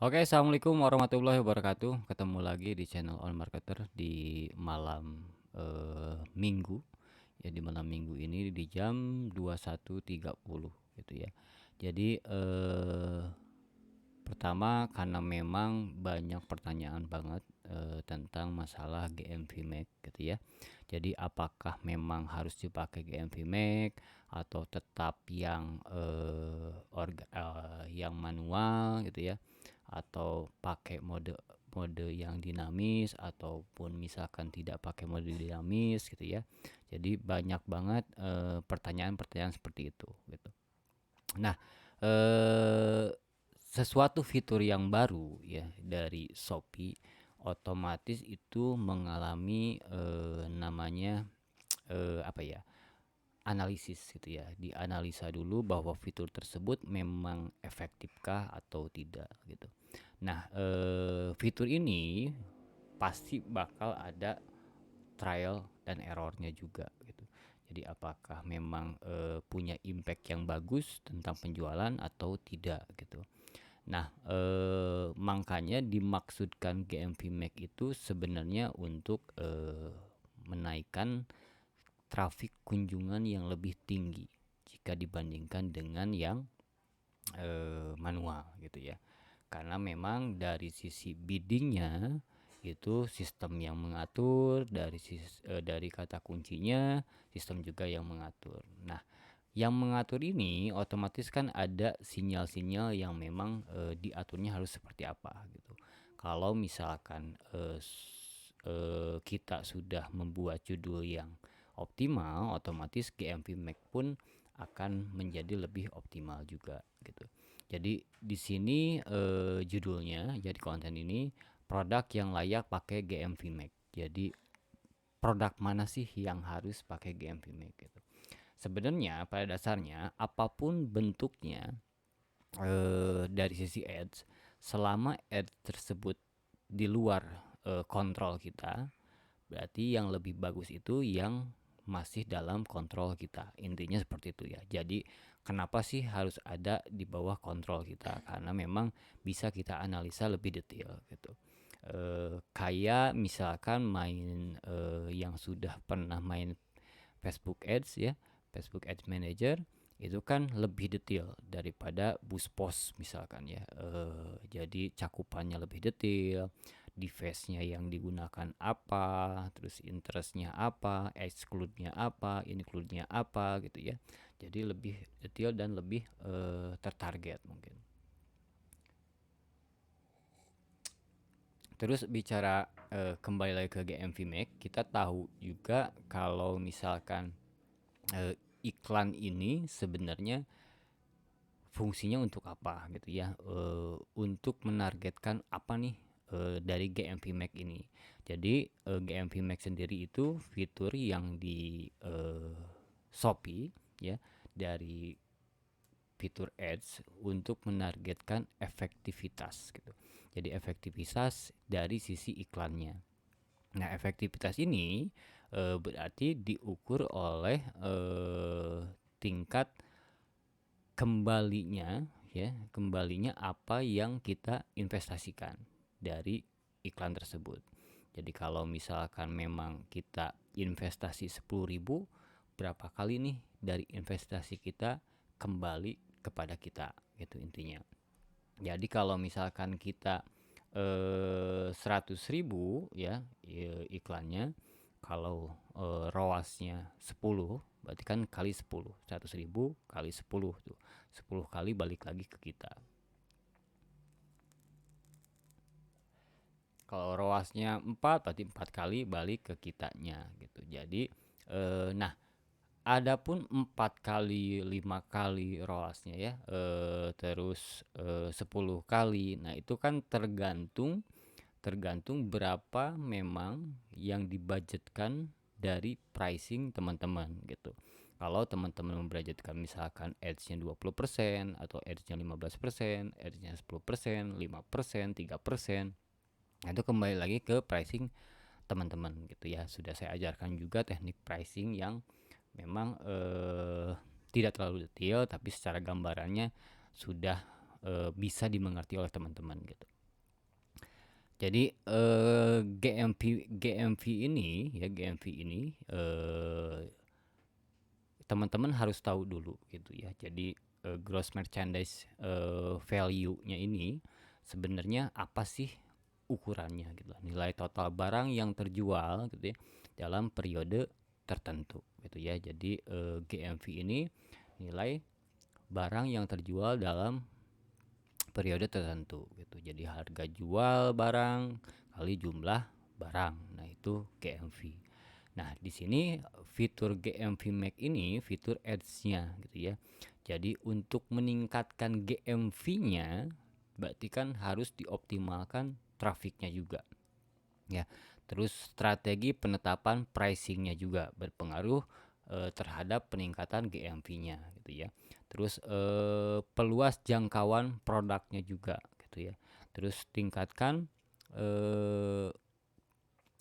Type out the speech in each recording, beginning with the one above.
Oke, assalamualaikum warahmatullahi wabarakatuh. Ketemu lagi di channel On Marketer di malam minggu. Ya, di malam minggu ini di jam 21.30 gitu ya. Jadi pertama karena memang banyak pertanyaan banget tentang masalah GMV Mac gitu ya. Jadi apakah memang harus dipakai GMV Mac atau tetap yang manual gitu ya, atau pakai mode mode yang dinamis ataupun misalkan tidak pakai mode dinamis gitu ya. Jadi banyak banget pertanyaan-pertanyaan seperti itu gitu. Nah, eh, sesuatu fitur yang baru ya dari Shopee otomatis itu mengalami namanya apa ya, analisis gitu ya. Dianalisa dulu bahwa fitur tersebut memang efektifkah atau tidak gitu. Nah, fitur ini pasti bakal ada trial dan errornya juga gitu. Jadi apakah memang punya impact yang bagus tentang penjualan atau tidak gitu. Nah, makanya dimaksudkan GMV Max itu sebenarnya untuk menaikkan trafik kunjungan yang lebih tinggi jika dibandingkan dengan yang manual gitu ya. Karena memang dari sisi biddingnya itu sistem yang mengatur, dari kata kuncinya sistem juga yang mengatur. Nah, yang mengatur ini otomatis kan ada sinyal-sinyal yang memang diaturnya harus seperti apa gitu. Kalau misalkan kita sudah membuat judul yang optimal, otomatis GMV Mac pun akan menjadi lebih optimal juga gitu. Jadi di sini judulnya, jadi konten ini produk yang layak pakai GMV Mac. Jadi produk mana sih yang harus pakai GMV Mac gitu. Sebenarnya pada dasarnya apapun bentuknya dari sisi ads, selama ads tersebut di luar kontrol kita, berarti yang lebih bagus itu yang masih dalam kontrol kita. Intinya seperti itu ya. Jadi kenapa sih harus ada di bawah kontrol kita? Karena memang bisa kita analisa lebih detail gitu. Kayak misalkan main yang sudah pernah main Facebook Ads ya, Facebook Ads Manager itu kan lebih detail daripada Boost Post misalkan ya. Jadi cakupannya lebih detail, device-nya yang digunakan apa, terus interest-nya apa, exclude-nya apa, include-nya apa gitu ya. Jadi lebih detail dan lebih tertarget mungkin. Terus bicara kembali lagi ke GMV Mac, kita tahu juga kalau misalkan iklan ini sebenarnya fungsinya untuk apa gitu ya, untuk menargetkan apa nih dari GMV Max ini. Jadi GMV Max sendiri itu fitur yang di Shopee ya, dari fitur ads untuk menargetkan efektivitas gitu. Jadi efektivitas dari sisi iklannya. Nah, efektivitas ini berarti diukur oleh tingkat kembalinya ya, kembalinya apa yang kita investasikan dari iklan tersebut. Jadi kalau misalkan memang kita investasi 10.000, berapa kali nih dari investasi kita kembali kepada kita gitu intinya. Jadi kalau misalkan kita 100.000 ya iklannya, kalau ROAS-nya 10, berarti kan kali 10, 100.000 kali 10 tuh, 10 kali balik lagi ke kita. Kalau ROAS-nya 4, berarti 4 kali balik ke kitanya gitu. Jadi nah, adapun 4 kali, 5 kali ROAS-nya ya, terus 10 kali. Nah, itu kan tergantung tergantung berapa memang yang dibudgetkan dari pricing teman-teman gitu. Kalau teman-teman membudgetkan misalkan ads-nya 20% atau ads-nya 15%, ads-nya 10%, 5%, 3%, itu kembali lagi ke pricing teman-teman gitu ya. Sudah saya ajarkan juga teknik pricing yang memang tidak terlalu detail tapi secara gambarannya sudah bisa dimengerti oleh teman-teman gitu. Jadi GMV ini ya, GMV ini teman-teman harus tahu dulu gitu ya. Jadi gross merchandise value-nya ini sebenarnya apa sih ukurannya gitu lah. Nilai total barang yang terjual gitu ya dalam periode tertentu gitu ya. Jadi GMV ini nilai barang yang terjual dalam periode tertentu gitu. Jadi harga jual barang kali jumlah barang. Nah, itu GMV. Nah, di sini fitur GMV Max ini fitur ads-nya gitu ya. Jadi untuk meningkatkan GMV-nya berarti kan harus dioptimalkan trafiknya juga. Ya. Terus strategi penetapan pricing-nya juga berpengaruh terhadap peningkatan GMV-nya gitu ya. Terus peluas jangkauan produknya juga gitu ya. Terus tingkatkan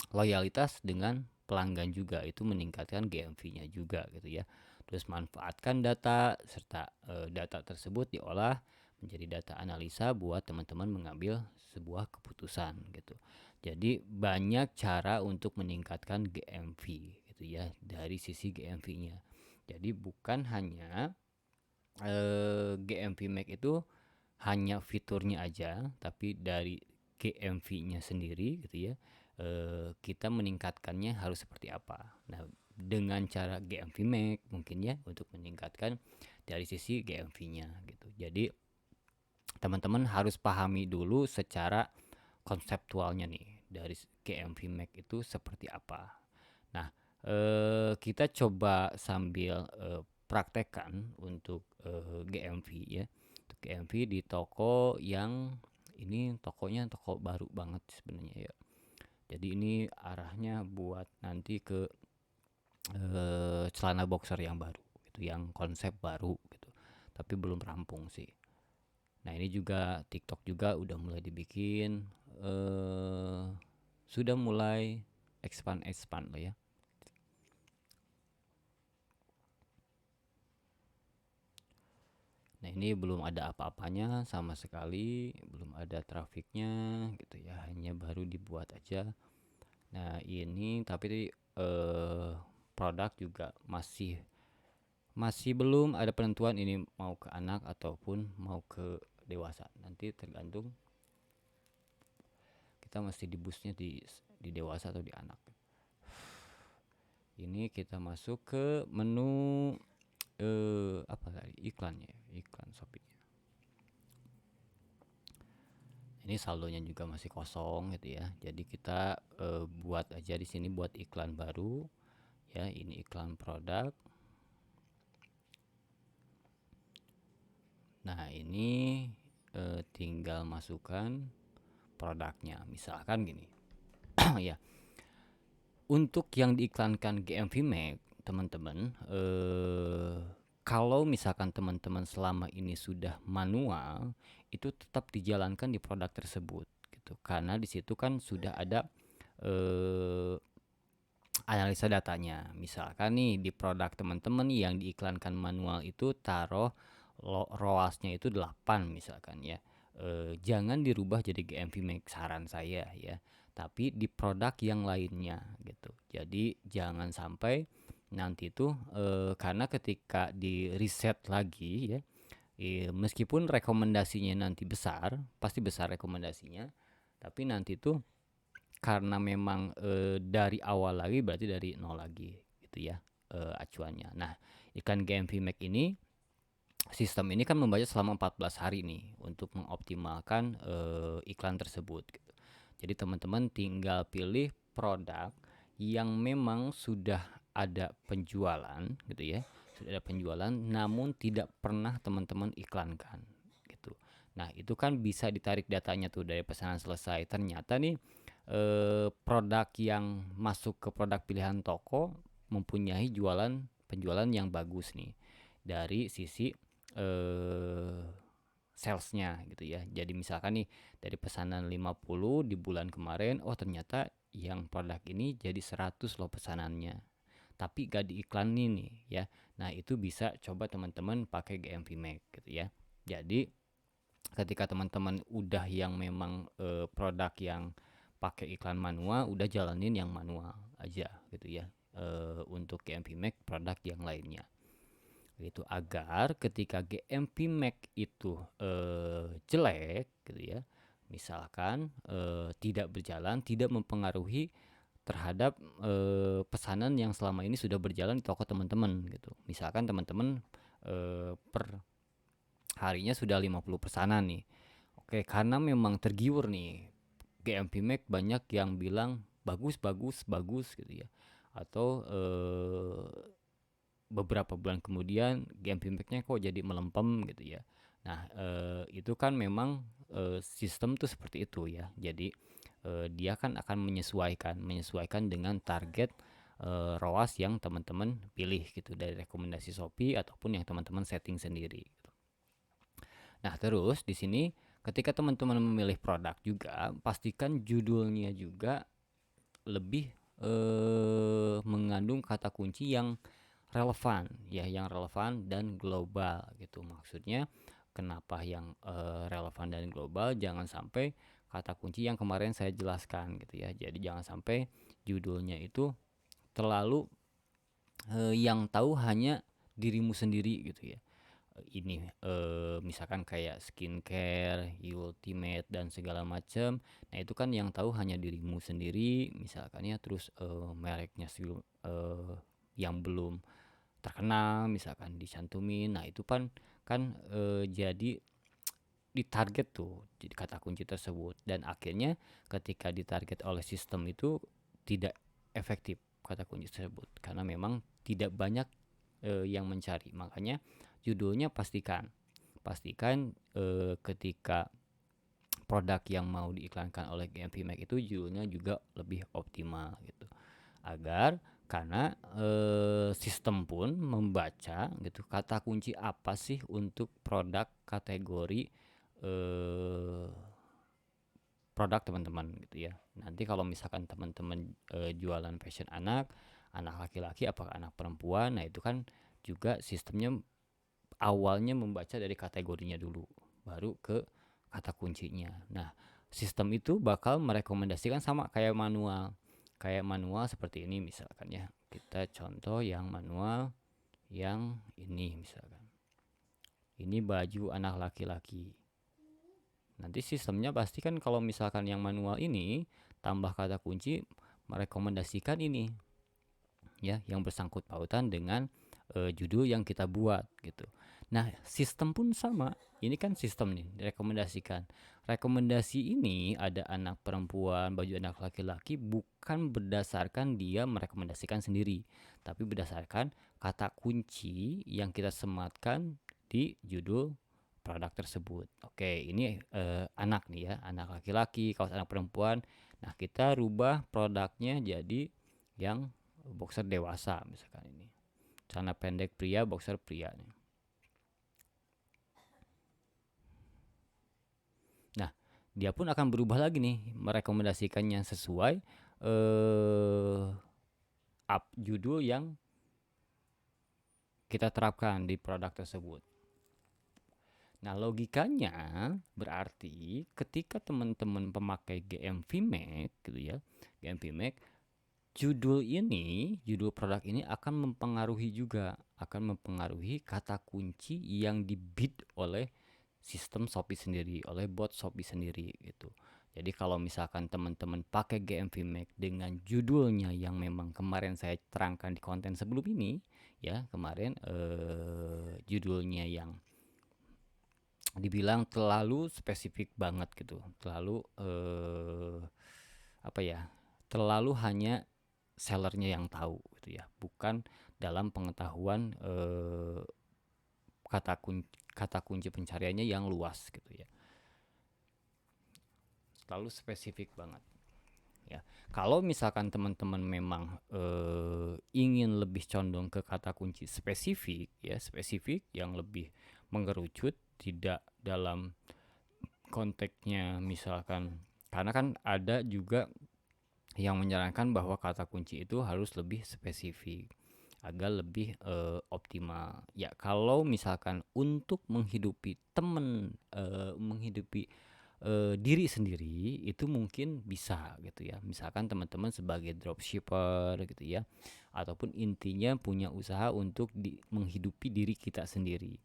loyalitas dengan pelanggan juga, itu meningkatkan GMV-nya juga gitu ya. Terus manfaatkan data serta data tersebut diolah menjadi data analisa buat teman-teman mengambil sebuah keputusan gitu. Jadi banyak cara untuk meningkatkan GMV gitu ya dari sisi GMV-nya. Jadi bukan hanya GMV Max itu hanya fiturnya aja, tapi dari GMV-nya sendiri gitu ya, kita meningkatkannya harus seperti apa. Nah, dengan cara GMV Max mungkin ya untuk meningkatkan dari sisi GMV-nya gitu. Jadi teman-teman harus pahami dulu secara konseptualnya nih dari GMV Max itu seperti apa. Nah, kita coba sambil praktekkan untuk GMV ya. Untuk GMV di toko yang ini tokonya toko baru banget sebenarnya ya. Jadi ini arahnya buat nanti ke celana boxer yang baru gitu, yang konsep baru gitu. Tapi belum rampung sih. Nah, ini juga TikTok juga udah mulai dibikin, sudah mulai expand lah ya. Nah, ini belum ada apa-apanya sama sekali, belum ada trafiknya gitu ya, hanya baru dibuat aja. Nah, ini tapi produk juga masih belum ada penentuan ini mau ke anak ataupun mau ke dewasa. Nanti tergantung kita mesti dibusnya di dewasa atau di anak. Ini kita masuk ke menu apa tadi, iklannya, iklan Shopee. Ini saldonya juga masih kosong gitu ya. Jadi kita buat aja di sini buat iklan baru ya. Ini iklan produk. Nah, ini tinggal masukkan produknya. Misalkan gini. Ya. Untuk yang diiklankan GMV Max, teman-teman, kalau misalkan teman-teman selama ini sudah manual, itu tetap dijalankan di produk tersebut gitu. Karena di situ kan sudah ada analisa datanya. Misalkan nih di produk teman-teman yang diiklankan manual itu taruh ROAS-nya itu 8 misalkan ya. Jangan dirubah jadi GMV Max, saran saya ya. Tapi di produk yang lainnya gitu. Jadi jangan sampai nanti tuh karena ketika di reset lagi ya, meskipun rekomendasinya nanti besar, pasti besar rekomendasinya, tapi nanti tuh karena memang dari awal lagi berarti dari nol lagi gitu ya acuannya. Nah, iklan GMV Max ini, sistem ini kan membaca selama 14 hari nih untuk mengoptimalkan iklan tersebut gitu. Jadi teman-teman tinggal pilih produk yang memang sudah ada penjualan gitu ya. Sudah ada penjualan namun tidak pernah teman-teman iklankan gitu. Nah, itu kan bisa ditarik datanya tuh dari pesanan selesai. Ternyata nih produk yang masuk ke produk pilihan toko mempunyai penjualan yang bagus nih dari sisi salesnya gitu ya. Jadi misalkan nih dari pesanan 50 di bulan kemarin, oh ternyata yang produk ini jadi 100 loh pesanannya, tapi gak diiklanin nih ya. Nah, itu bisa coba teman-teman pakai GMV Max gitu ya. Jadi ketika teman-teman udah yang memang produk yang pakai iklan manual, udah jalanin yang manual aja gitu ya, untuk GMP Mac produk yang lainnya gitu, agar ketika GMP Mac itu jelek gitu ya, misalkan tidak berjalan, tidak mempengaruhi terhadap pesanan yang selama ini sudah berjalan di toko teman-teman gitu. Misalkan teman-teman per harinya sudah 50 pesanan nih. Oke, karena memang tergiur nih, GMP Mac banyak yang bilang bagus bagus bagus gitu ya. Atau beberapa bulan kemudian GMP Mac-nya kok jadi melempem gitu ya. Nah, itu kan memang sistem tuh seperti itu ya. Jadi dia kan akan menyesuaikan dengan target ROAS yang teman-teman pilih gitu dari rekomendasi Shopee ataupun yang teman-teman setting sendiri gitu. Nah, terus di sini ketika teman-teman memilih produk juga, pastikan judulnya juga lebih mengandung kata kunci yang relevan ya, yang relevan dan global gitu. Maksudnya kenapa yang relevan dan global? Jangan sampai kata kunci yang kemarin saya jelaskan gitu ya. Jadi jangan sampai judulnya itu terlalu yang tahu hanya dirimu sendiri gitu ya. Ini misalkan kayak skincare, ultimate dan segala macam. Nah, itu kan yang tahu hanya dirimu sendiri misalkan ya, terus mereknya yang belum terkenal misalkan dicantumin. Nah, itu kan jadi ditarget tuh jadi kata kunci tersebut, dan akhirnya ketika ditarget oleh sistem itu tidak efektif kata kunci tersebut karena memang tidak banyak yang mencari. Makanya judulnya pastikan ketika produk yang mau diiklankan oleh GMP Mac itu judulnya juga lebih optimal gitu, agar karena sistem pun membaca gitu kata kunci apa sih untuk produk kategori eh, produk teman-teman gitu ya. Nanti kalau misalkan teman-teman jualan fashion anak laki-laki apakah anak perempuan, nah itu kan juga sistemnya awalnya membaca dari kategorinya dulu, baru ke kata kuncinya. Nah, sistem itu bakal merekomendasikan sama kayak manual. Kayak manual seperti ini misalkan ya. Kita contoh yang manual yang ini misalkan. Ini baju anak laki-laki. Nanti sistemnya pasti kan kalau misalkan yang manual ini tambah kata kunci merekomendasikan ini ya, yang bersangkut pautan dengan judul yang kita buat gitu. Nah, sistem pun sama. Ini kan sistem nih direkomendasikan. Rekomendasi ini ada anak perempuan, baju anak laki-laki bukan berdasarkan dia merekomendasikan sendiri, tapi berdasarkan kata kunci yang kita sematkan di judul produk tersebut. Oke, ini anak nih ya, anak laki-laki, kaos anak perempuan. Nah, kita rubah produknya jadi yang boxer dewasa misalkan ini. Celana pendek pria, boxer pria nih. Nah, dia pun akan berubah lagi nih, merekomendasikannya sesuai judul yang kita terapkan di produk tersebut. Nah, logikanya berarti ketika teman-teman pemakai GMV Mac gitu ya, GMV Mac, judul produk ini akan mempengaruhi kata kunci yang dibid oleh sistem Shopee sendiri, oleh bot Shopee sendiri gitu. Jadi kalau misalkan teman-teman pakai GMV Mac dengan judulnya yang memang kemarin saya terangkan di konten sebelum ini ya, kemarin judulnya yang dibilang terlalu spesifik banget gitu, terlalu apa ya, terlalu hanya sellernya yang tahu gitu ya, bukan dalam pengetahuan kata kunci pencariannya yang luas gitu ya, terlalu spesifik banget ya. Kalau misalkan teman-teman memang ingin lebih condong ke kata kunci spesifik ya, spesifik yang lebih mengerucut, tidak dalam konteksnya misalkan, karena kan ada juga yang menyarankan bahwa kata kunci itu harus lebih spesifik. agar lebih optimal. Ya, kalau misalkan untuk menghidupi diri sendiri itu mungkin bisa gitu ya. Misalkan teman-teman sebagai dropshipper gitu ya, ataupun intinya punya usaha untuk menghidupi diri kita sendiri.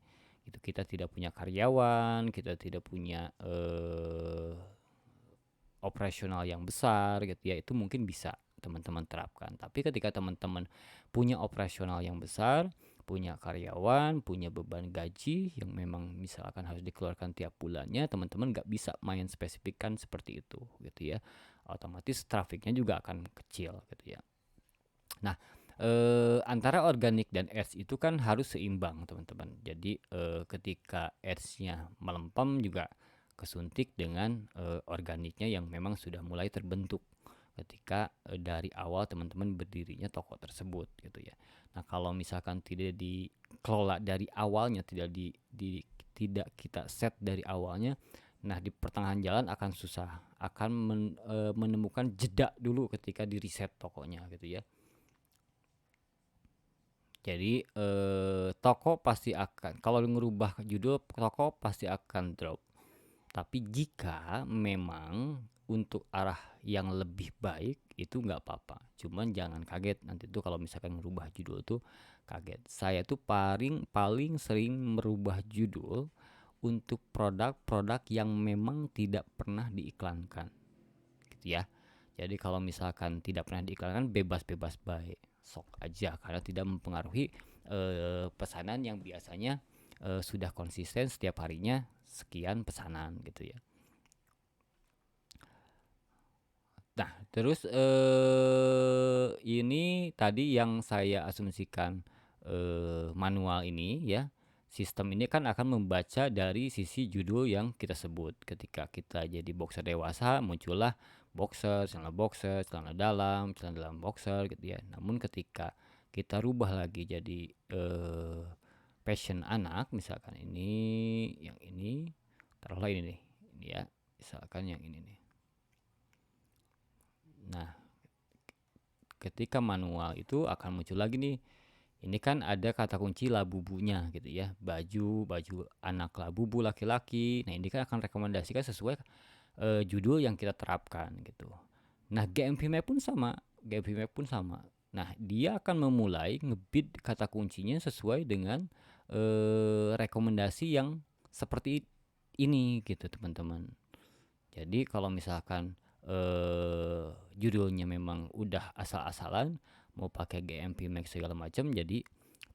Itu kita tidak punya karyawan, kita tidak punya operasional yang besar gitu ya, itu mungkin bisa teman-teman terapkan. Tapi ketika teman-teman punya operasional yang besar, punya karyawan, punya beban gaji yang memang misalkan harus dikeluarkan tiap bulannya, teman-teman nggak bisa main spesifikkan seperti itu gitu ya. Otomatis trafiknya juga akan kecil gitu ya. Nah, antara organik dan ads itu kan harus seimbang teman-teman. Jadi ketika ads-nya melempem juga kesuntik dengan organiknya yang memang sudah mulai terbentuk ketika dari awal teman-teman berdirinya toko tersebut gitu ya. Nah, kalau misalkan tidak dikelola dari awalnya, tidak kita set dari awalnya, nah di pertengahan jalan akan susah, akan menemukan jeda dulu ketika di reset tokonya gitu ya. Jadi toko pasti akan, kalau ngerubah judul toko pasti akan drop. Tapi jika memang untuk arah yang lebih baik itu nggak apa-apa. Cuman jangan kaget nanti tuh kalau misalkan ngerubah judul tuh kaget. Saya tuh paling paling sering merubah judul untuk produk-produk yang memang tidak pernah diiklankan, gitu ya. Jadi kalau misalkan tidak pernah diiklankan, bebas-bebas baik, sok aja, karena tidak mempengaruhi pesanan yang biasanya sudah konsisten setiap harinya sekian pesanan gitu ya. Nah, terus ini tadi yang saya asumsikan manual ini ya. Sistem ini kan akan membaca dari sisi judul yang kita sebut. Ketika kita jadi boxer dewasa, muncullah boxer, celana dalam boxer gitu ya. Namun ketika kita rubah lagi jadi fashion anak, misalkan yang ini, taruhlah ini nih, ini ya, misalkan yang ini nih. Nah, ketika manual itu akan muncul lagi nih. Ini kan ada kata kunci labubunya gitu ya. Baju anak labubu laki-laki. Nah, ini kan akan rekomendasikan sesuai judul yang kita terapkan gitu. Nah, GMV Map pun sama. Nah, dia akan memulai ngebit kata kuncinya sesuai dengan rekomendasi yang seperti ini gitu, teman-teman. Jadi kalau misalkan judulnya memang udah asal-asalan, mau pakai GMP Max segala macam, jadi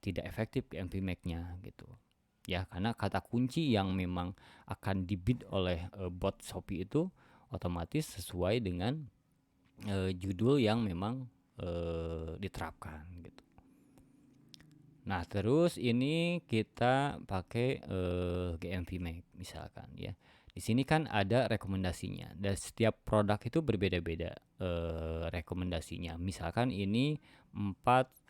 tidak efektif GMP Max-nya gitu. Ya, karena kata kunci yang memang akan dibid oleh bot Shopee itu otomatis sesuai dengan judul yang memang diterapkan gitu. Nah, terus ini kita pakai GMV Max misalkan ya. Di sini kan ada rekomendasinya. Dan setiap produk itu berbeda-beda rekomendasinya. Misalkan ini 4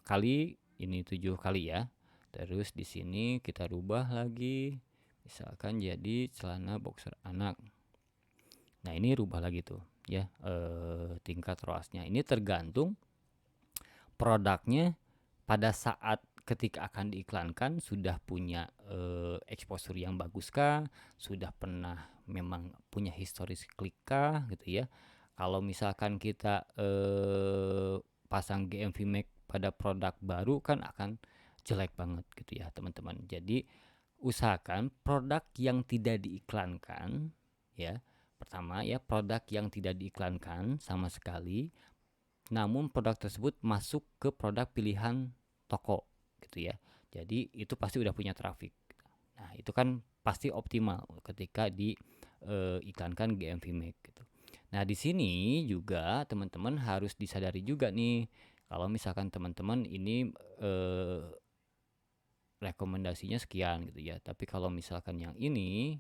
kali, ini 7 kali ya. Terus di sini kita rubah lagi, misalkan jadi celana boxer anak. Nah, ini rubah lagi tuh ya tingkat ROAS-nya. Ini tergantung produknya pada saat ketika akan diiklankan sudah punya exposure yang bagus kah, sudah pernah memang punya historis klik kah gitu ya. Kalau misalkan kita pasang GMV Max pada produk baru kan akan jelek banget gitu ya teman-teman. Jadi usahakan produk yang tidak diiklankan ya. Pertama ya, produk yang tidak diiklankan sama sekali, namun produk tersebut masuk ke produk pilihan toko gitu ya. Jadi itu pasti udah punya traffic. Nah, itu kan pasti optimal ketika diiklankan GMV Max gitu. Nah, di sini juga teman-teman harus disadari juga nih, kalau misalkan teman-teman ini rekomendasinya sekian gitu ya. Tapi kalau misalkan yang ini,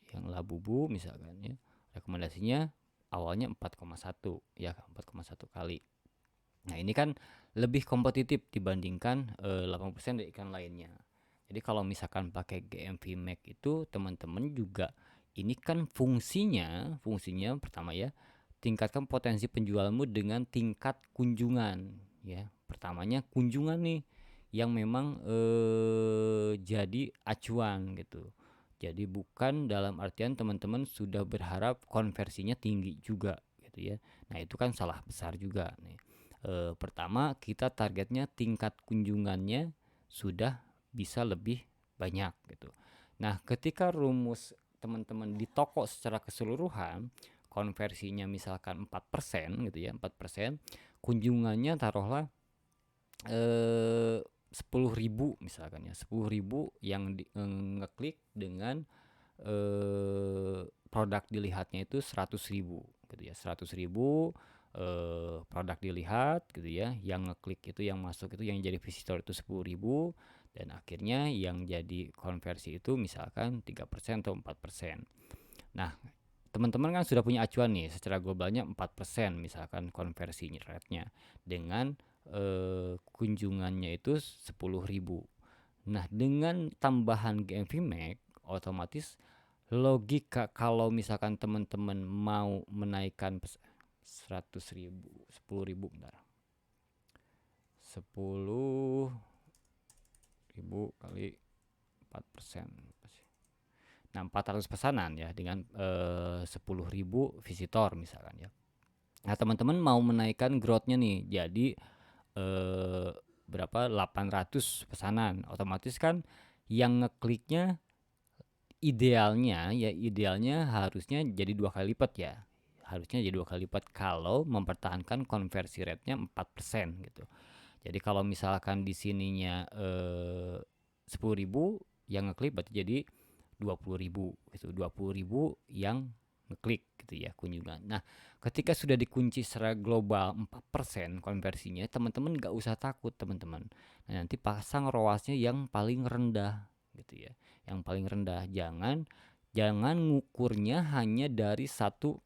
yang Labubu misalkan ya, rekomendasinya awalnya 4,1 ya, 4,1 kali. Nah, ini kan lebih kompetitif dibandingkan 80% dari ikan lainnya. Jadi kalau misalkan pakai GMV Max itu teman-teman juga, ini kan fungsinya pertama ya, tingkatkan potensi penjualanmu dengan tingkat kunjungan ya. Pertamanya kunjungan nih yang memang jadi acuan gitu. Jadi bukan dalam artian teman-teman sudah berharap konversinya tinggi juga gitu ya. Nah, itu kan salah besar juga nih. Pertama, kita targetnya tingkat kunjungannya sudah bisa lebih banyak gitu. Nah, ketika rumus teman-teman di toko secara keseluruhan konversinya misalkan 4% gitu ya, 4%, kunjungannya taruhlah 10.000 misalkan ya, 10.000 yang ngeklik dengan produk dilihatnya itu 100.000 gitu ya, 100.000 produk dilihat gitu ya, yang ngeklik itu, yang masuk itu, yang jadi visitor itu 10.000, dan akhirnya yang jadi konversi itu misalkan 3% atau 4%. Nah, teman-teman kan sudah punya acuan nih, secara globalnya 4% misalkan konversi rate-nya dengan kunjungannya itu 10.000. Nah, dengan tambahan GMV Max otomatis logika kalau misalkan teman-teman mau menaikkan 100.000, 10.000, bentar, 10.000 kali 4%. Nah, 400 pesanan ya dengan 10.000 visitor misalkan ya. Nah, teman-teman mau menaikkan growth-nya nih jadi berapa, 800 pesanan, otomatis kan yang ngekliknya idealnya harusnya jadi 2 kali lipat ya. Harusnya jadi 2 kali lipat kalau mempertahankan konversi rate-nya 4% gitu. Jadi kalau misalkan di sininya 10.000 yang ngeklik, berarti jadi 20.000 gitu. 20.000 yang ngeklik gitu ya kunjungan. Nah, ketika sudah dikunci secara global 4% konversinya, teman-teman nggak usah takut teman-teman. Nah, nanti pasang ROAS-nya yang paling rendah gitu ya. Yang paling rendah, jangan ngukurnya hanya dari satu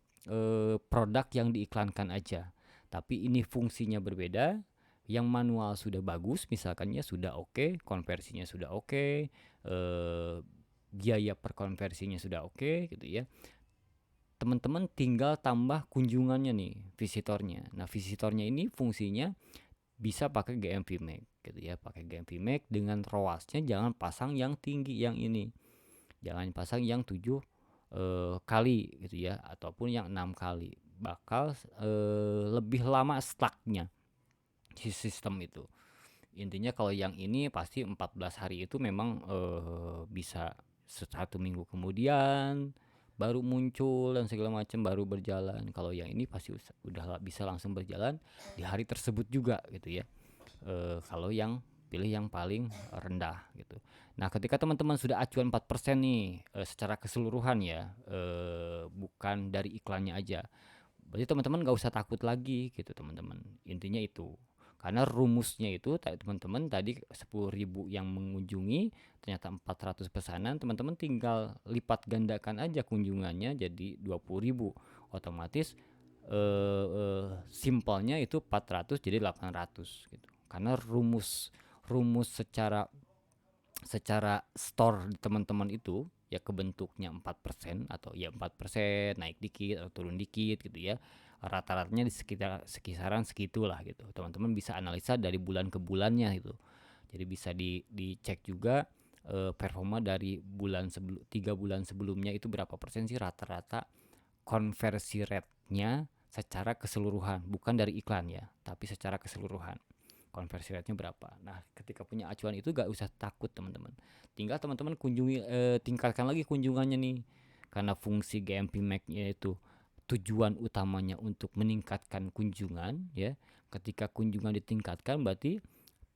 produk yang diiklankan aja. Tapi ini fungsinya berbeda. Yang manual sudah bagus misalkannya, sudah oke, konversinya sudah oke, biaya per konversinya sudah oke gitu ya. Teman-teman tinggal tambah kunjungannya nih, visitornya. Nah, visitornya ini fungsinya bisa pakai GMV Max gitu ya, pakai GMV Max dengan ROAS-nya jangan pasang yang tinggi yang ini. Jangan pasang yang 7 kali gitu ya, ataupun yang 6 kali. Bakal lebih lama stucknya si sistem itu. Intinya kalau yang ini pasti 14 hari itu memang bisa 1 minggu kemudian baru muncul dan segala macam baru berjalan. Kalau yang ini pasti udah bisa langsung berjalan di hari tersebut juga gitu ya. Kalau yang pilih yang paling rendah gitu. Nah, ketika teman-teman sudah acuan 4% nih secara keseluruhan ya, bukan dari iklannya aja. Berarti teman-teman gak usah takut lagi gitu teman-teman. Intinya itu. Karena rumusnya itu teman-teman tadi 10.000 yang mengunjungi, ternyata 400 pesanan, teman-teman tinggal lipat gandakan aja kunjungannya jadi 20.000. Otomatis simpelnya itu 400 jadi 800 gitu. Karena rumus secara store teman-teman itu ya kebentuknya 4% atau ya 4% naik dikit atau turun dikit gitu ya, rata-ratanya di sekitaran segitulah gitu. Teman-teman bisa analisa dari bulan ke bulannya itu, jadi bisa dicek juga performa dari 3 bulan sebelumnya itu berapa persen sih rata-rata konversi rate-nya secara keseluruhan, bukan dari iklan ya, tapi secara keseluruhan konversi rate-nya berapa. Nah, ketika punya acuan itu gak usah takut teman-teman. Tinggal teman-teman tingkatkan lagi kunjungannya nih. Karena fungsi GMP Max-nya itu tujuan utamanya untuk meningkatkan kunjungan ya. Ketika kunjungan ditingkatkan berarti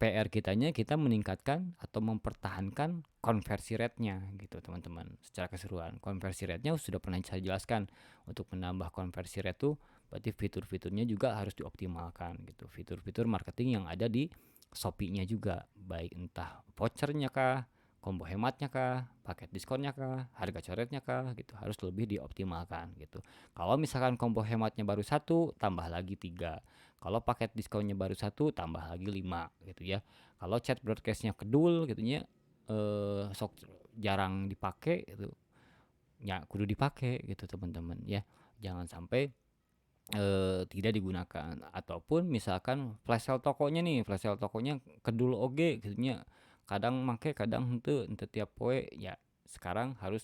PR kitanya kita meningkatkan atau mempertahankan konversi rate-nya gitu teman-teman. Secara keseluruhan konversi rate-nya sudah pernah saya jelaskan. Untuk menambah konversi rate tuh berarti fitur-fiturnya juga harus dioptimalkan gitu. Fitur-fitur marketing yang ada di Shopee-nya juga, baik entah vouchernya kah, combo hematnya kah, paket diskonnya kah, harga coretnya kah gitu, harus lebih dioptimalkan gitu. Kalau misalkan combo hematnya baru 1, tambah lagi 3. Kalau paket diskonnya baru 1, tambah lagi 5 gitu ya. Kalau chat broadcastnya kedul gitu ya, sok jarang dipakai gitu, ya kudu dipakai gitu teman-teman ya. Jangan sampai tidak digunakan, ataupun misalkan flash sale tokonya nih, flash sale tokonya kedul oge gitu nya, kadang make kadang henteu tiap poe ya, sekarang harus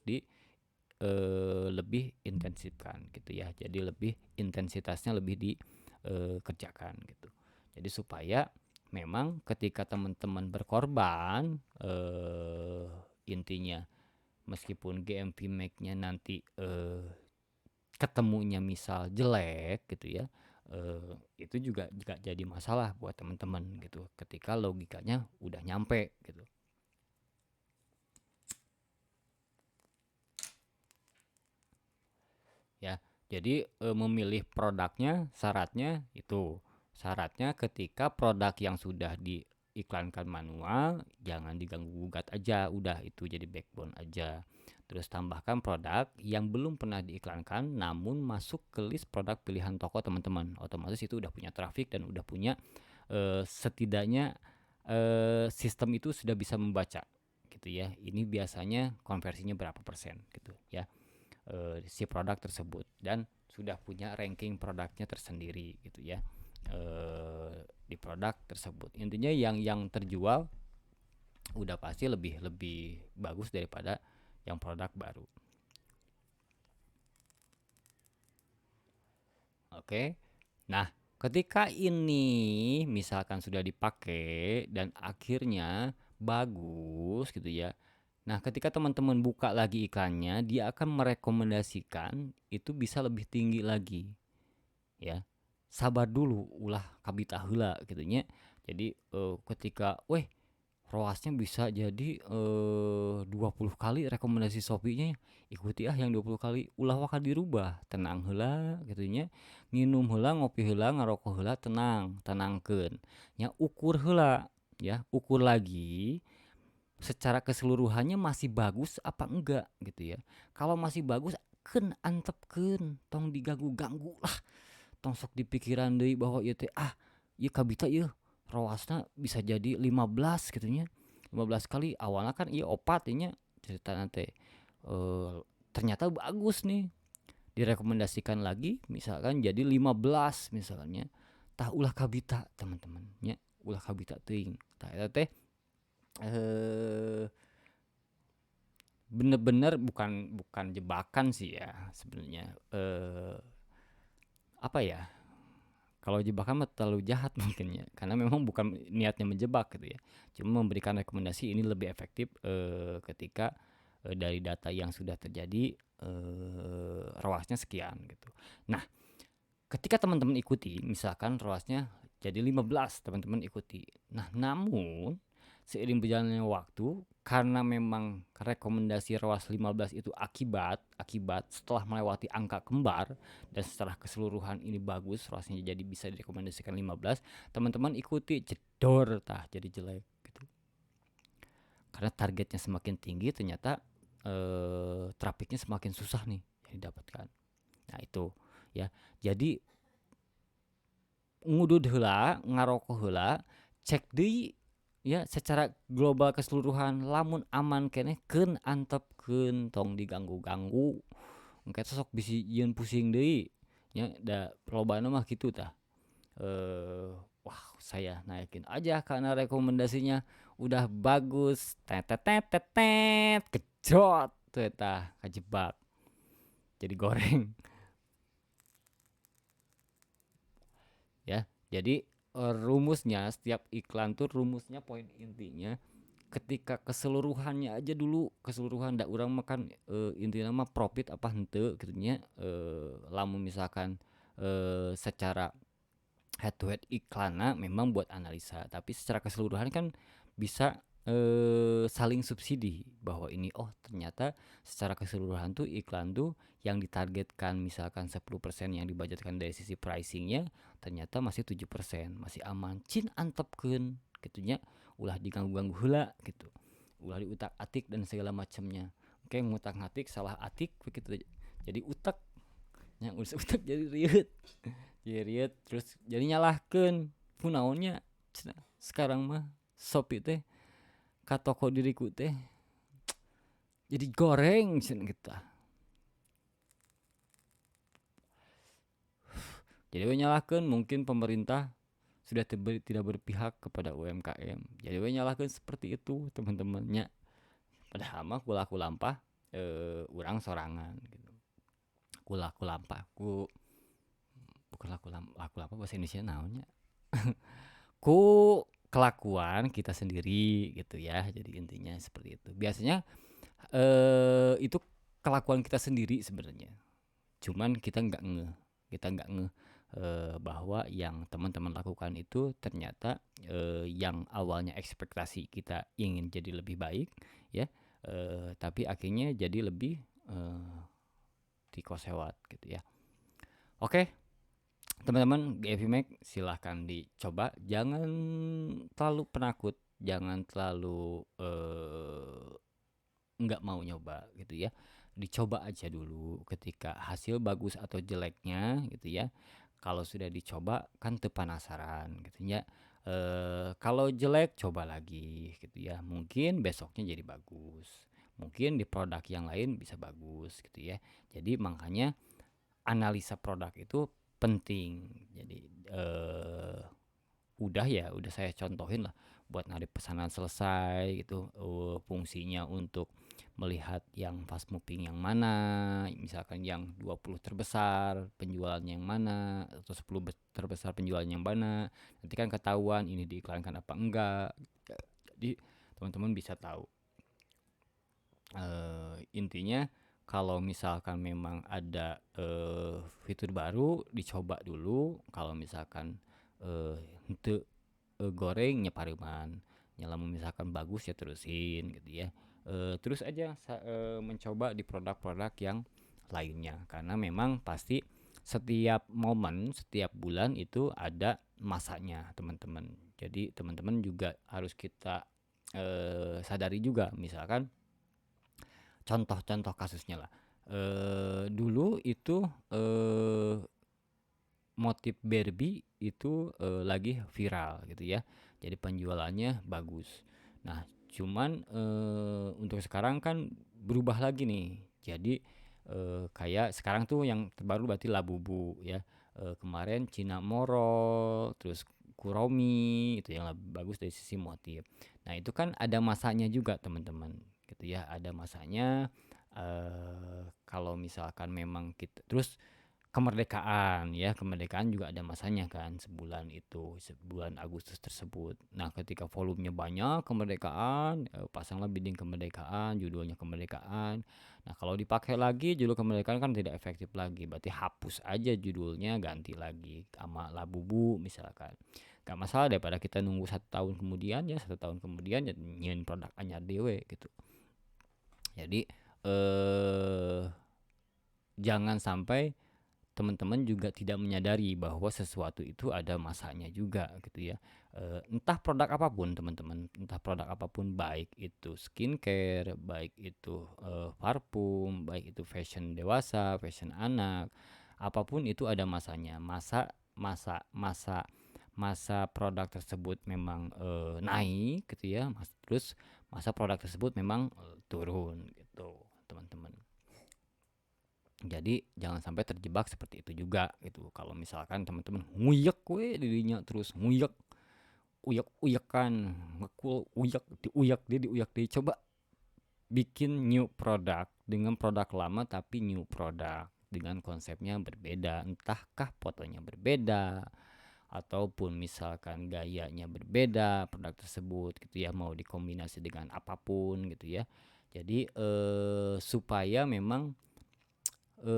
lebih intensifkan gitu ya. Jadi lebih intensitasnya lebih kerjakan gitu. Jadi supaya memang ketika teman-teman berkorban, intinya meskipun GMV make-nya nanti ketemunya misal jelek gitu ya, itu juga jadi masalah buat teman-teman gitu ketika logikanya udah nyampe gitu ya. Jadi memilih produknya syaratnya ketika produk yang sudah diiklankan manual jangan diganggu gugat aja, udah itu jadi backbone aja. Terus tambahkan produk yang belum pernah diiklankan namun masuk ke list produk pilihan toko teman-teman. Otomatis itu udah punya traffic dan udah punya setidaknya sistem itu sudah bisa membaca gitu ya. Ini biasanya konversinya berapa persen gitu ya, si produk tersebut, dan sudah punya ranking produknya tersendiri gitu ya, di produk tersebut. Intinya yang terjual udah pasti lebih lebih bagus daripada yang produk baru. Oke. Nah, ketika ini misalkan sudah dipakai dan akhirnya bagus gitu ya. Nah, ketika teman-teman buka lagi iklannya, dia akan merekomendasikan itu bisa lebih tinggi lagi, ya. Sabar dulu, ulah kabita heula gitu nya. Jadi ketika roasnya bisa jadi 20 kali rekomendasi Shopee-nya, ikuti yang 20 kali, ulah waka dirubah, tenang heula gitu nya. Nginum heula, ngopi heula, ngarokok heula, tenangkeun. Nya ukur heula, ya, ukur lagi secara keseluruhannya masih bagus apa enggak gitu ya. Kalau masih bagus, antepkeun, tong diganggu-ganggu lah, tong sok dipikiran deui bahwa ieu teh ieu kabita ieu roasna bisa jadi 15 gitu nya. 15 kali awalnya kan ieu opat nya cerita teh, ternyata bagus nih, direkomendasikan lagi misalkan jadi 15 misalnya, tah ulah kabita teman-teman nya, ulah kabita teuing. Tah eta teh eh bener-bener bukan bukan jebakan sih ya sebenarnya. Apa ya, kalau jebakan mah terlalu jahat mungkin ya, karena memang bukan niatnya menjebak gitu ya, cuma memberikan rekomendasi ini lebih efektif ketika dari data yang sudah terjadi, ROAS-nya sekian gitu. Nah, ketika teman-teman ikuti misalkan ROAS-nya jadi 15, teman-teman ikuti. Nah, namun seiring berjalannya waktu, karena memang rekomendasi ROAS 15 itu akibat setelah melewati angka kembar dan setelah keseluruhan ini bagus, ROAS-nya jadi bisa direkomendasikan 15, teman-teman ikuti, jedor tah jadi jelek gitu. Karena targetnya semakin tinggi, ternyata trafficnya semakin susah nih yang didapatkan. Nah, itu ya. Jadi ngudud heula, ngarokok heula, cek deui ya secara global keseluruhan, lamun aman keneh keun antepkeun, tong diganggu-ganggu. Engke sok bisi yeun pusing deui nya, da lobana mah kitu tah. Wah, saya naikin aja karena rekomendasinya udah bagus. Tetetetetet, kejot tuh eta, kajebak. Jadi goreng. Ya. Jadi rumusnya setiap iklan tuh rumusnya, poin intinya ketika keseluruhannya aja dulu, keseluruhan da urang makan intinya mah profit apa henteu gitu nya. Lamun misalkan secara head to head iklanna memang buat analisa, tapi secara keseluruhan kan bisa saling subsidi bahwa ini ternyata secara keseluruhan tuh iklan tuh yang ditargetkan misalkan 10% yang dibudgetkan dari sisi pricingnya ternyata masih 7%, masih aman, cin antepkeun gitunya, ulah diganggu-ganggu heula gitu, ulah diutak-atik dan segala macamnya. Oke, ngutak-ngatik salah atik begitu jadi utak, yang utak jadi riut. Jadi terus jadi nyalahkeun kunaonnya sekarang mah Shopee teh ka toko diriku teh jadi goreng cenah kita. Jadi we nyalahkeun mungkin pemerintah sudah tidak berpihak kepada UMKM. Jadi we nyalahkeun seperti itu teman-temannya. Padahal mah ku lampah urang sorangan gitu. Ku lampah ku bukan laku lampah bahasa Indonesia naonnya. Ku kelakuan kita sendiri gitu ya. Jadi intinya seperti itu. Biasanya itu kelakuan kita sendiri sebenarnya. Cuman kita nggak ngeh bahwa yang teman-teman lakukan itu ternyata yang awalnya ekspektasi kita ingin jadi lebih baik ya, tapi akhirnya jadi lebih tikosewat gitu ya. Oke, teman-teman GFI Mac silahkan dicoba, jangan terlalu penakut, jangan terlalu nggak mau nyoba gitu ya, dicoba aja dulu. Ketika hasil bagus atau jeleknya gitu ya, kalau sudah dicoba kan teu penasaran gitu ya. Kalau jelek coba lagi gitu ya, mungkin besoknya jadi bagus, mungkin di produk yang lain bisa bagus gitu ya. Jadi makanya analisa produk itu penting. Jadi udah saya contohin lah buat narik pesanan selesai gitu, fungsinya untuk melihat yang fast moving yang mana, misalkan yang 20 terbesar penjualannya yang mana, atau 10 terbesar penjualannya yang mana, nanti kan ketahuan ini diiklankan apa enggak. Jadi teman-teman bisa tahu. Intinya kalau misalkan memang ada fitur baru dicoba dulu, kalau misalkan henteu goreng nyepareman, nyalamun misalkan bagus ya terusin gitu ya. Terus aja mencoba di produk-produk yang lainnya, karena memang pasti setiap momen, setiap bulan itu ada masanya teman-teman. Jadi teman-teman juga harus kita sadari juga, misalkan contoh-contoh kasusnya lah. Dulu itu motif Barbie itu lagi viral gitu ya. Jadi penjualannya bagus. Nah, cuman untuk sekarang kan berubah lagi nih. Jadi kayak sekarang tuh yang terbaru berarti Labubu ya. Kemarin Cina Moro, terus Kuromi itu yang lebih bagus dari sisi motif. Nah, itu kan ada masanya juga teman-teman gitu ya. Ada masanya kalau misalkan memang kita terus kemerdekaan ya, kemerdekaan juga ada masanya kan, sebulan itu, sebulan Agustus tersebut. Nah, ketika volumenya banyak kemerdekaan, pasanglah bidding kemerdekaan, judulnya kemerdekaan. Nah, kalau dipakai lagi judul kemerdekaan kan tidak efektif lagi, berarti hapus aja judulnya, ganti lagi sama Labubu misalkan. Gak masalah daripada kita nunggu 1 tahun kemudian ya, 1 tahun kemudian ya nyin produk anyar dewe gitu. Jadi jangan sampai teman-teman juga tidak menyadari bahwa sesuatu itu ada masanya juga gitu ya. Entah produk apapun teman-teman, entah produk apapun, baik itu skincare, baik itu parfum, baik itu fashion dewasa, fashion anak, apapun itu ada masanya. Masa produk tersebut memang naik gitu ya, terus masa produk tersebut memang turun gitu teman-teman. Jadi jangan sampai terjebak seperti itu juga gitu. Kalau misalkan teman-teman nguyek we dirinya terus nguyek, uyak-uyakan, ngekul, diuyak dia coba bikin new product dengan produk lama tapi new product dengan konsepnya berbeda. Entahkah fotonya berbeda ataupun misalkan gayanya berbeda produk tersebut gitu ya, mau dikombinasi dengan apapun gitu ya. Jadi supaya memang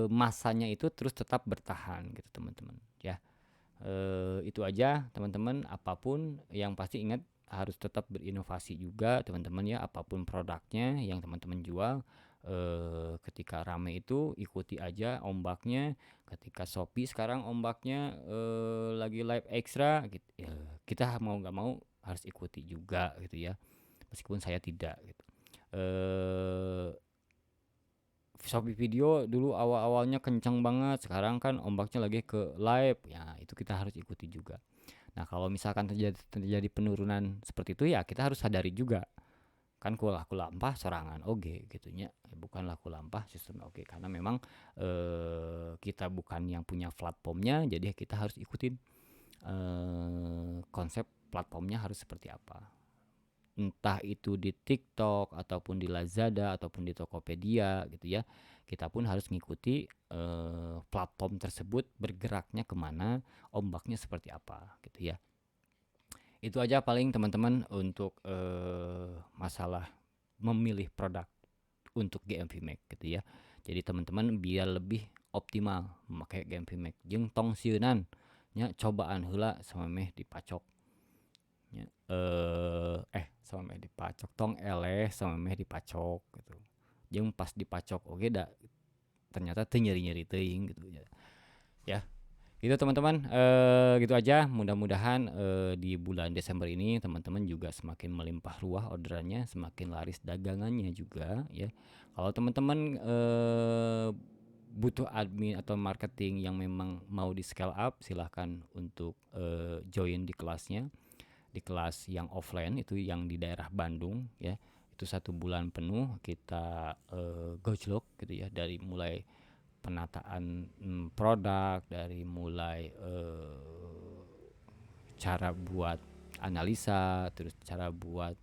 masanya itu terus tetap bertahan gitu teman-teman ya. Itu aja teman-teman, apapun yang pasti ingat harus tetap berinovasi juga teman-teman ya, apapun produknya yang teman-teman jual. Ketika rame itu ikuti aja ombaknya. Ketika Shopee sekarang ombaknya lagi live extra gitu, kita mau nggak mau harus ikuti juga gitu ya, meskipun saya tidak gitu. Shopee Video dulu awal-awalnya kencang banget, sekarang kan ombaknya lagi ke live, ya itu kita harus ikuti juga. Nah, kalau misalkan terjadi penurunan seperti itu ya kita harus sadari juga. Kan laku lampah sorangan oge gitunya, bukan laku lampah sistem oge, karena memang kita bukan yang punya platformnya, jadi kita harus ikutin konsep platformnya harus seperti apa. Entah itu di TikTok ataupun di Lazada ataupun di Tokopedia gitu ya, kita pun harus mengikuti platform tersebut bergeraknya kemana, ombaknya seperti apa gitu ya. Itu aja paling teman-teman untuk masalah memilih produk untuk GMV Max gitu ya. Jadi teman-teman biar lebih optimal memakai GMV Max jeung tong sieunan nya cobaan heula samemeh dipacok nya samemeh dipacok tong eleh samemeh dipacok gitu. Jeung pas dipacok oge da ternyata teu nyeri-nyeri teuing gitu ya. Ya, gitu teman-teman, gitu aja. Mudah-mudahan di bulan Desember ini teman-teman juga semakin melimpah ruah orderannya, semakin laris dagangannya juga ya. Kalau teman-teman butuh admin atau marketing yang memang mau di scale up, silahkan untuk join di kelasnya, di kelas yang offline itu yang di daerah Bandung ya. Itu 1 bulan penuh kita gojlok gitu ya, dari mulai penataan produk, dari mulai cara buat analisa, terus cara buat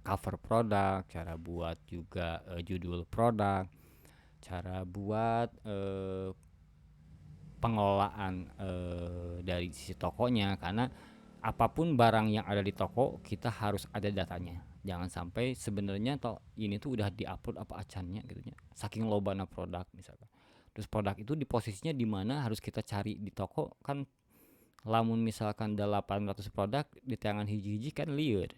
cover produk, cara buat juga judul produk, cara buat pengelolaan dari sisi tokonya, karena apapun barang yang ada di toko kita harus ada datanya. Jangan sampai sebenarnya ini tuh udah diupload apa acannya gitu ya. Saking lobana produk misalkan. Terus produk itu di posisinya di mana harus kita cari di toko kan, lamun misalkan 800 produk di tangan hiji-hiji kan lieur.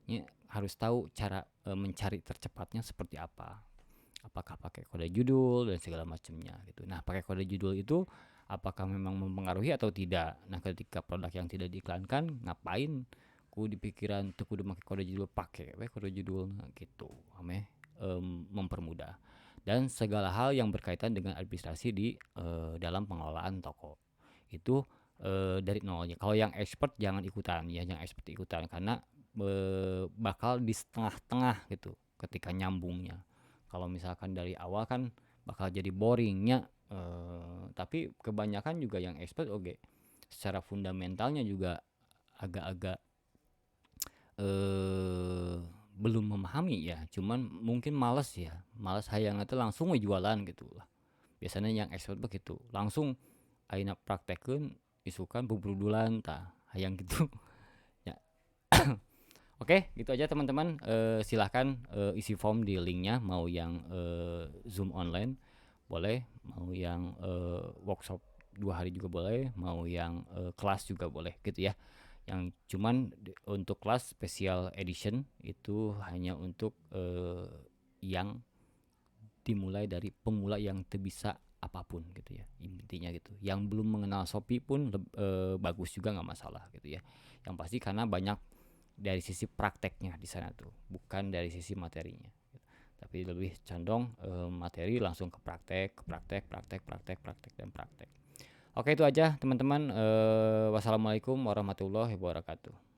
Ya, harus tahu cara mencari tercepatnya seperti apa. Apakah pakai kode judul dan segala macamnya gitu. Nah, pakai kode judul itu apakah memang mempengaruhi atau tidak. Nah, ketika produk yang tidak diiklankan, ngapain ku di pikiran tuh kudu pakai kode judul, pakai kode judul gitu. Ameh mempermudah. Dan segala hal yang berkaitan dengan administrasi di dalam pengelolaan toko. Itu dari nolnya. Kalau yang expert jangan ikutan ya, yang expert ikutan karena bakal di setengah-tengah gitu ketika nyambungnya. Kalau misalkan dari awal kan bakal jadi boringnya, tapi kebanyakan juga yang expert oke. Secara fundamentalnya juga agak-agak belum memahami ya, cuman mungkin males ya, males hayang itu langsung jualan gitu lah. Biasanya yang expert begitu, langsung ayeuna praktekeun isukan bubrudulan tah hayang gitu. Ya. Oke, gitu aja teman-teman. Silahkan isi form di linknya, mau yang Zoom online boleh, mau yang workshop 2 hari juga boleh, mau yang kelas juga boleh gitu ya. Yang cuman untuk kelas special edition itu hanya untuk yang dimulai dari pemula yang bisa apapun gitu ya, intinya gitu. Yang belum mengenal Shopee pun bagus juga nggak masalah gitu ya. Yang pasti karena banyak dari sisi prakteknya di sana tuh, bukan dari sisi materinya. Tapi lebih condong materi langsung ke praktek, dan praktek. Oke, itu aja teman-teman. Wassalamualaikum warahmatullahi wabarakatuh.